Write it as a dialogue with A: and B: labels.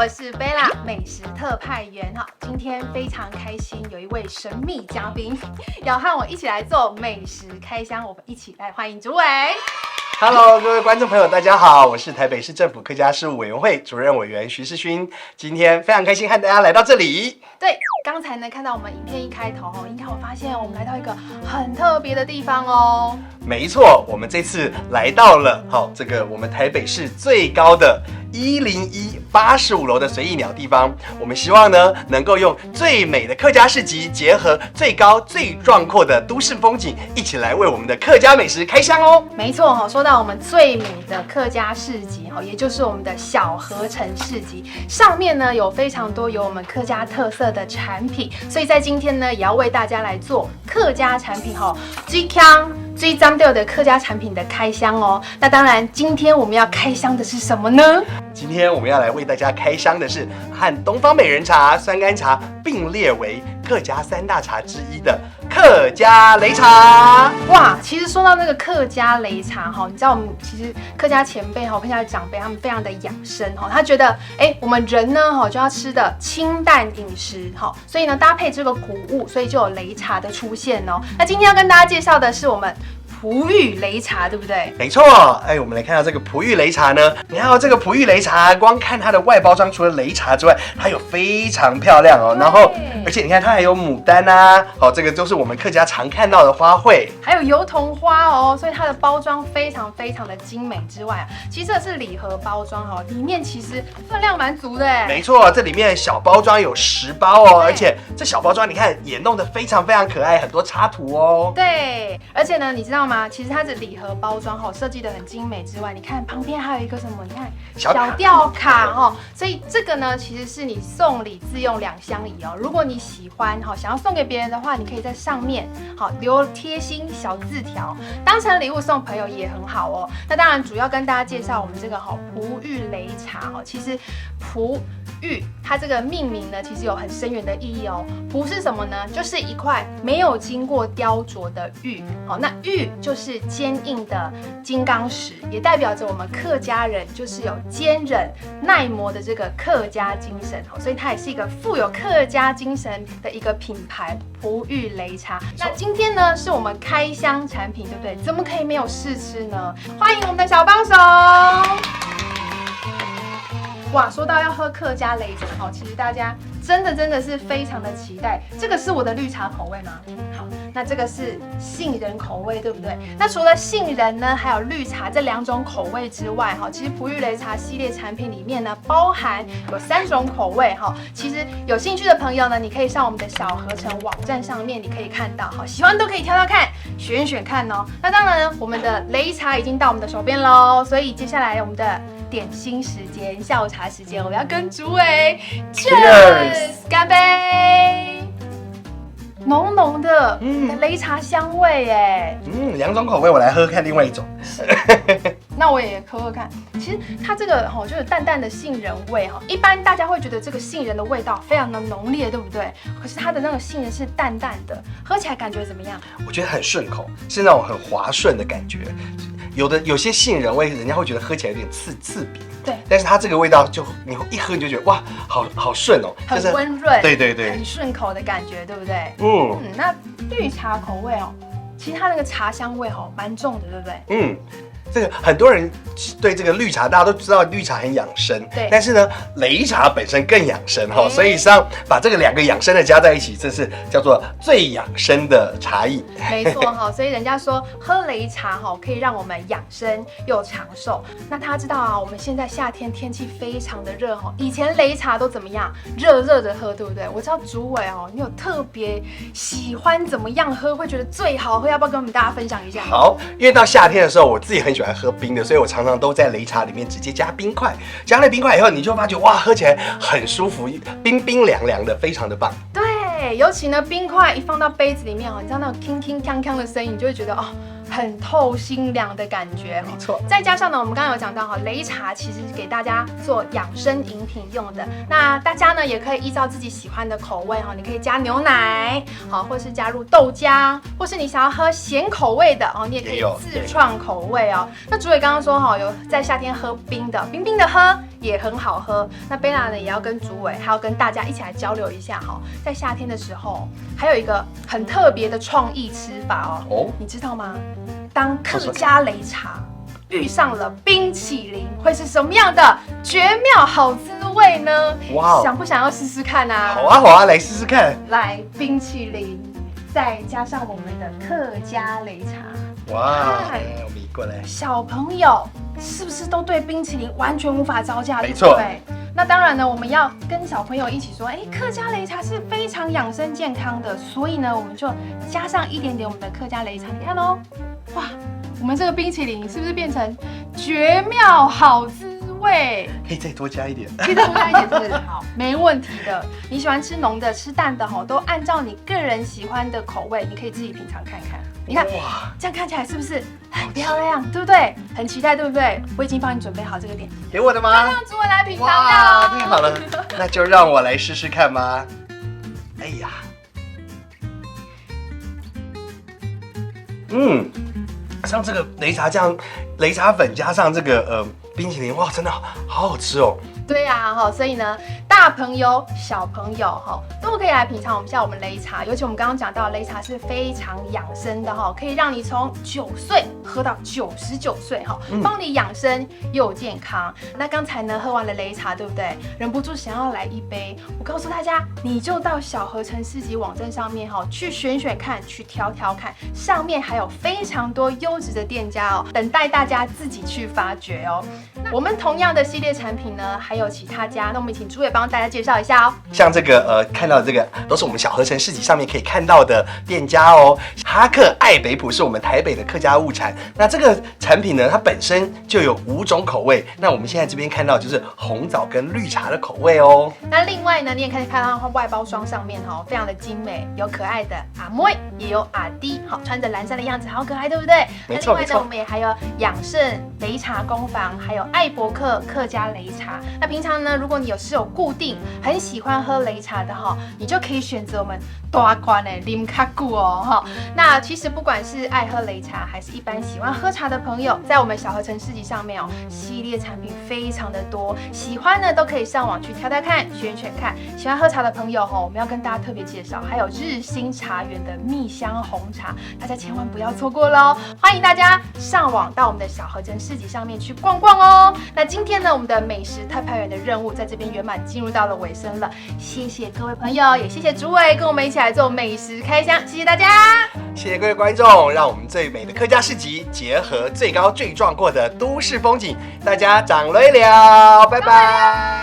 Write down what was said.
A: 我是贝拉，美食特派员哈。今天非常开心，有一位神秘嘉宾要和我一起来做美食开箱，我们一起来欢迎主委。
B: Hello， 各位观众朋友，大家好，我是台北市政府客家事务委员会主任委员徐世勋。今天非常开心和大家来到这里。
A: 对，刚才呢看到我们影片一开头应该有发现我们来到一个很特别的地方哦。
B: 没错，我们这次来到了这个我们台北市最高的10185楼的随意鸟地方。我们希望呢能够用最美的客家市集，结合最高最壮阔的都市风景，一起来为我们的客家美食开箱哦。
A: 没错，说到我们最美的客家市集，也就是我们的小河城市集，上面呢有非常多有我们客家特色的产品，所以在今天呢也要为大家来做客家产品最强最张调的客家产品的开箱哦。那当然，今天我们要开箱的是什么呢？
B: 今天我们要来为大家开箱的是和东方美人茶、酸甘茶并列为客家3大茶之一的客家擂茶。
A: 哇，其实说到那个客家擂茶你知道我们其实客家前辈客家长辈他们非常的养生他觉得我们人呢就要吃的清淡饮食所以呢搭配这个谷物，所以就有擂茶的出现哦。那今天要跟大家介绍的是我们璞玉擂茶，对不对？
B: 没错，我们来看到这个璞玉擂茶呢。你看这个璞玉擂茶，光看它的外包装，除了擂茶之外，它有非常漂亮哦。然后，而且你看它还有牡丹啊，这个都是我们客家常看到的花卉，
A: 还有油桐花哦。所以它的包装非常非常的精美之外其实这是礼盒包装里面其实分量蛮足的
B: 没错，这里面小包装有10包哦，而且这小包装你看也弄得非常非常可爱，很多插图哦。
A: 对，而且呢，你知道吗？其实它的礼盒包装设计的很精美之外，你看旁边还有一个什么？你看小吊卡所以这个呢，其实是你送礼自用2相宜哦。如果你喜欢想要送给别人的话，你可以在上面留贴心小字条，当成礼物送朋友也很好哦。那当然，主要跟大家介绍我们这个璞玉擂茶其实璞玉它这个命名呢，其实有很深远的意义哦。璞是什么呢？就是一块没有经过雕琢的玉那玉就是坚硬的金刚石，也代表着我们客家人就是有坚韧耐磨的这个客家精神所以它也是一个富有客家精神的一个品牌璞玉擂茶。那今天呢是我们开箱产品，对不对？怎么可以没有试吃呢？欢迎我们的小帮手。哇，说到要喝客家擂茶其实大家真的是非常的期待。这个是我的绿茶口味吗？好，那这个是杏仁口味，对不对？那除了杏仁呢，还有绿茶这2种口味之外其实璞玉擂茶系列产品里面呢，包含有3种口味其实有兴趣的朋友呢，你可以上我们的小河城网站上面，你可以看到喜欢都可以挑挑看，选看哦。那当然呢，我们的擂茶已经到我们的手边喽，所以接下来我们的点心时间、下午茶时间，我们要跟主委 Cheers 干杯！浓浓的擂茶香味耶
B: ，2种口味，我来喝看另外一种。
A: 那我也喝喝看。其实它这个就是淡淡的杏仁味一般大家会觉得这个杏仁的味道非常的浓烈，对不对？可是它的那个杏仁是淡淡的，喝起来感觉怎么样？
B: 我觉得很顺口，是那种很滑顺的感觉。有些杏仁味，人家会觉得喝起来有点刺鼻，
A: 对。
B: 但是它这个味道你一喝你就觉得哇，好顺哦，
A: 很温润，
B: 对，
A: 很顺口的感觉，对不对？
B: 那
A: 绿茶口味其实它那个茶香味蛮重的，对不对？
B: 这个很多人对这个绿茶，大家都知道绿茶很养生，
A: 对。
B: 但是呢，擂茶本身更养生所以实际上把这个2个养生的加在一起，这是叫做最养生的茶饮。
A: 没错所以人家说喝擂茶可以让我们养生又长寿。那大家知道我们现在夏天天气非常的热以前擂茶都怎么样？热的喝，对不对？我知道主委你有特别喜欢怎么样喝，会觉得最好喝，要不要跟我们大家分享一下？
B: 好，因为到夏天的时候，我自己很喜欢喝冰的，所以我常常都在擂茶里面直接加冰块。加了冰块以后，你就发觉哇，喝起来很舒服，冰冰凉凉的，非常的棒。
A: 对，尤其呢冰块一放到杯子里面你知道那种铿铿锵锵的声音，你就会觉得很透心凉的感觉，
B: 没错。
A: 再加上呢，我们刚刚有讲到擂茶其实是给大家做养生饮品用的。那大家呢也可以依照自己喜欢的口味你可以加牛奶或是加入豆浆，或是你想要喝咸口味的你也可以自创口味那主委刚刚说有在夏天喝冰的，冰的喝，也很好喝。那贝拉呢，也要跟主委还要跟大家一起来交流一下哈。在夏天的时候，还有一个很特别的创意吃法哦，你知道吗？当客家擂茶遇上了冰淇淋，会是什么样的绝妙好滋味呢？哇，想不想要试试看啊？
B: 好啊，好啊，来试试看。
A: 来，冰淇淋，再加上我们的客家擂茶。
B: 哇，我们移过来。
A: 小朋友是不是都对冰淇淋完全无法招架？
B: 没错。
A: 对。那当然呢，我们要跟小朋友一起说，客家擂茶是非常养生健康的，所以呢，我们就加上一点点我们的客家擂茶。你看哦，哇，我们这个冰淇淋是不是变成绝妙好滋味？
B: 可以再多加一点，
A: 可以再多加一点，是不是？好，没问题的。你喜欢吃浓的、吃淡的吼，都按照你个人喜欢的口味，你可以自己品尝看看。你看，哇，这样看起来是不是很漂亮？对不对？很期待，对不对？我已经帮你准备好这个点，
B: 给我的吗？
A: 让主委来品尝掉。
B: 哇，太好了，那就让我来试试看吧。哎呀，像这个擂茶酱、擂茶粉加上这个冰淇淋，哇，真的好好吃哦。
A: 对呀，所以呢，大朋友、小朋友都可以来品尝我们擂茶。尤其我们刚刚讲到，擂茶是非常养生的可以让你从9岁喝到99岁帮你养生又健康。那刚才呢喝完了擂茶，对不对？忍不住想要来一杯。我告诉大家，你就到小河城市集网站上面去选选看，去挑挑看，上面还有非常多优质的店家等待大家自己去发掘哦。我们同样的系列产品呢，还有其他家，那我们请主委帮大家介绍一下哦。
B: 像这个看到这个都是我们小河城市集上面可以看到的店家哦。哈克爱北埔是我们台北的客家物产，那这个产品呢，它本身就有5种口味。那我们现在这边看到就是红枣跟绿茶的口味哦。
A: 那另外呢，你也可以看到它外包装上面非常的精美，有可爱的阿妹，也有阿弟，穿着蓝衫的样子，好可爱，对不对？
B: 没错。
A: 那另外呢，我们也还有养盛擂茶工坊，还有艾伯克客家擂茶。那平常呢，如果你有固定很喜欢喝擂茶的你就可以选择我们大罐的啉较久哦那其实不管是爱喝擂茶，还是一般喜欢喝茶的朋友，在我们小河城市集上面系列产品非常的多，喜欢呢都可以上网去挑挑看，选选看。喜欢喝茶的朋友我们要跟大家特别介绍，还有日新茶园的蜜香红茶，大家千万不要错过喽！欢迎大家上网到我们的小河城市集上面去逛逛哦。那今天呢，我们的美食特派员的任务在这边圆满进入到了尾声了，谢谢各位朋友，也谢谢主委跟我们一起来做美食开箱，谢谢大家，
B: 谢谢各位观众，让我们最美的客家市集结合最高最壮阔的都市风景，大家掌雷了，拜拜。